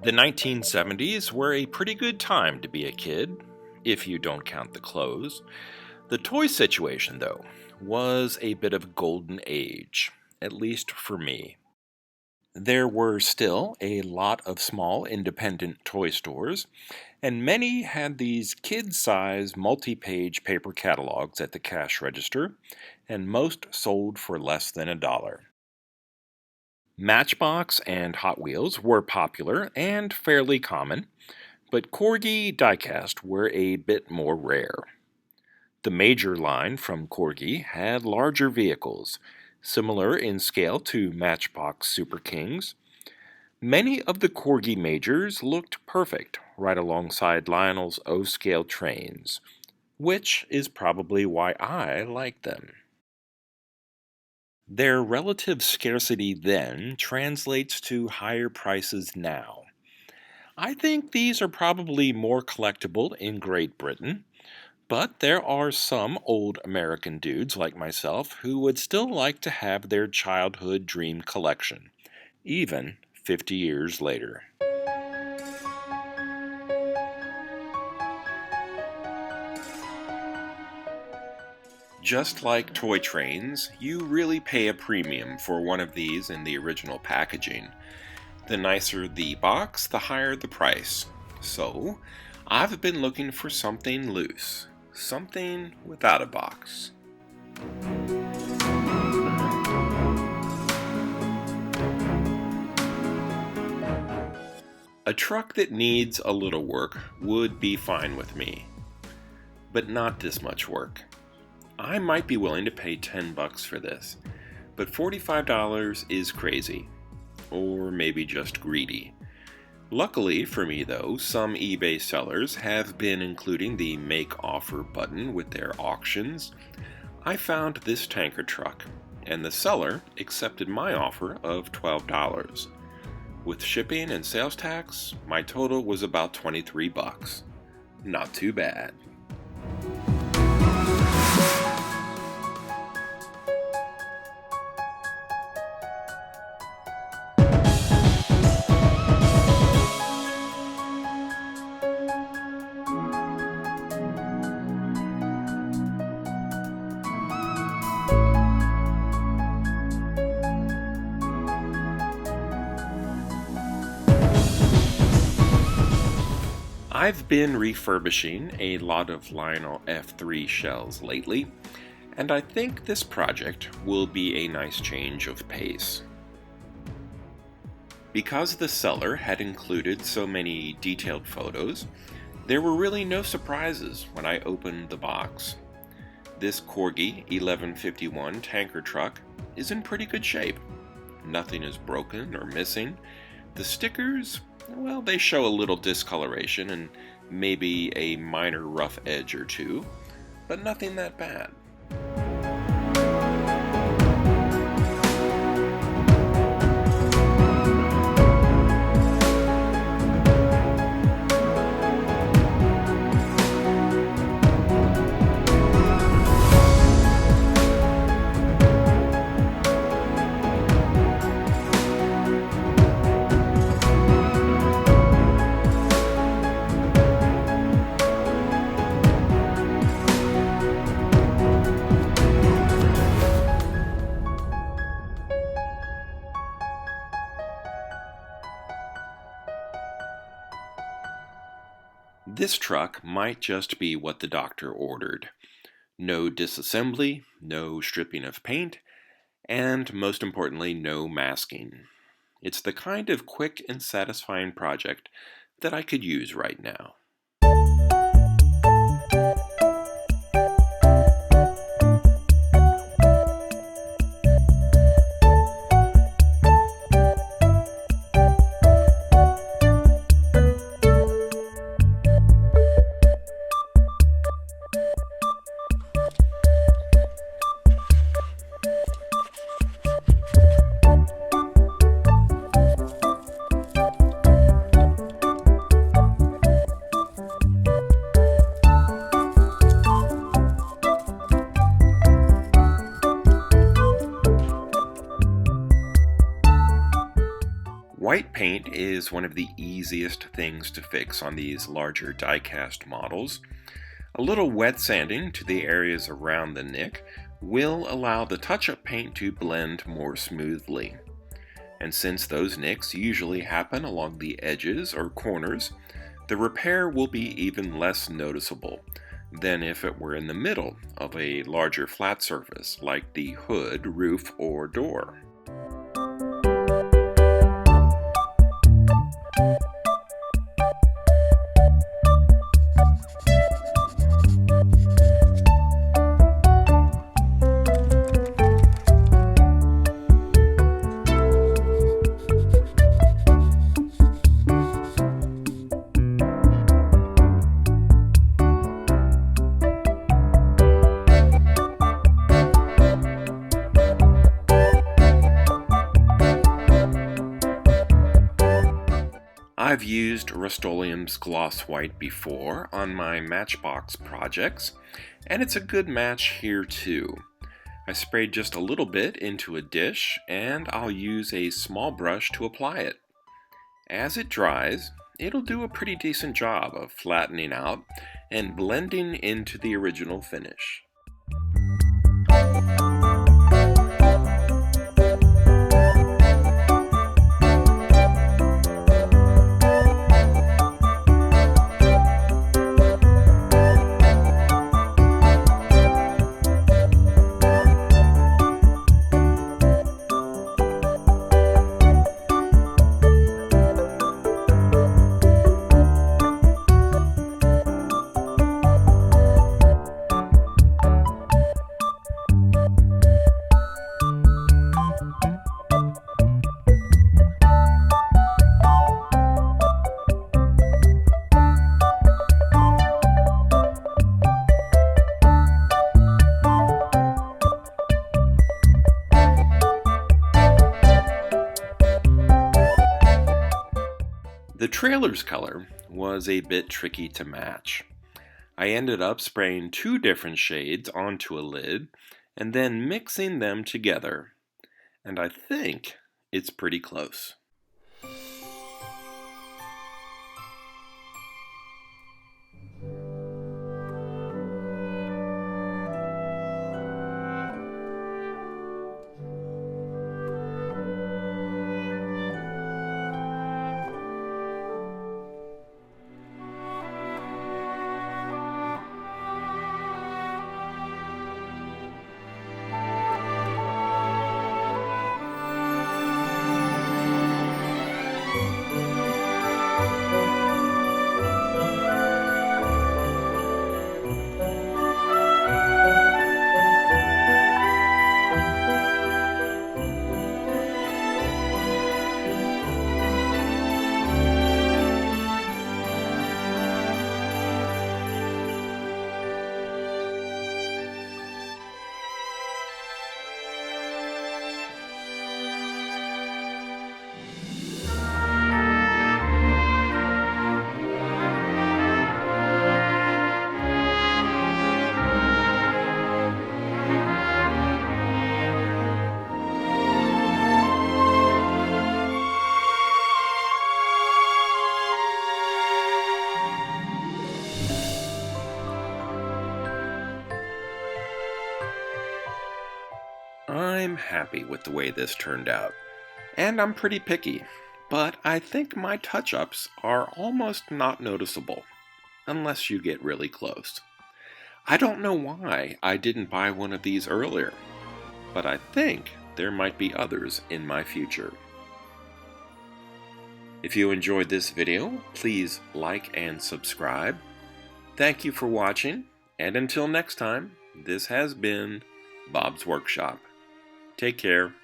The 1970s were a pretty good time to be a kid, if you don't count the clothes. The toy situation, though, was a bit of a golden age, at least for me. There were still a lot of small independent toy stores, and many had these kid-size multi-page paper catalogs at the cash register, and most sold for less than $1. Matchbox and Hot Wheels were popular and fairly common, but Corgi diecast were a bit more rare. The major line from Corgi had larger vehicles, similar in scale to Matchbox Super Kings. Many of the Corgi majors looked perfect right alongside Lionel's O-scale trains, which is probably why I like them. Their relative scarcity then translates to higher prices now. I think these are probably more collectible in Great Britain, but there are some old American dudes like myself who would still like to have their childhood dream collection, even 50 years later. Just like toy trains, you really pay a premium for one of these in the original packaging. The nicer the box, the higher the price. So, I've been looking for something loose, something without a box. A truck that needs a little work would be fine with me, but not this much work. I might be willing to pay $10 for this, but $45 is crazy, or maybe just greedy. Luckily for me though, some eBay sellers have been including the Make Offer button with their auctions. I found this tanker truck, and the seller accepted my offer of $12. With shipping and sales tax, my total was about $23. Not too bad. I've been refurbishing a lot of Lionel F3 shells lately, and I think this project will be a nice change of pace. Because the seller had included so many detailed photos, there were really no surprises when I opened the box. This Corgi 1151 tanker truck is in pretty good shape. Nothing is broken or missing. The stickers, well, they show a little discoloration and maybe a minor rough edge or two, but nothing that bad. This truck might just be what the doctor ordered. No disassembly, no stripping of paint, and most importantly, no masking. It's the kind of quick and satisfying project that I could use right now. White paint is one of the easiest things to fix on these larger die-cast models. A little wet sanding to the areas around the nick will allow the touch-up paint to blend more smoothly. And since those nicks usually happen along the edges or corners, the repair will be even less noticeable than if it were in the middle of a larger flat surface like the hood, roof, or door. I've used Rust-Oleum's Gloss White before on my Matchbox projects, and it's a good match here too. I sprayed just a little bit into a dish, and I'll use a small brush to apply it. As it dries, it'll do a pretty decent job of flattening out and blending into the original finish. The trailer's color was a bit tricky to match. I ended up spraying 2 different shades onto a lid and then mixing them together, and I think it's pretty close. I'm happy with the way this turned out, and I'm pretty picky, but I think my touch-ups are almost not noticeable, unless you get really close. I don't know why I didn't buy one of these earlier, but I think there might be others in my future. If you enjoyed this video, please like and subscribe. Thank you for watching, and until next time, this has been Bob's Workshop. Take care.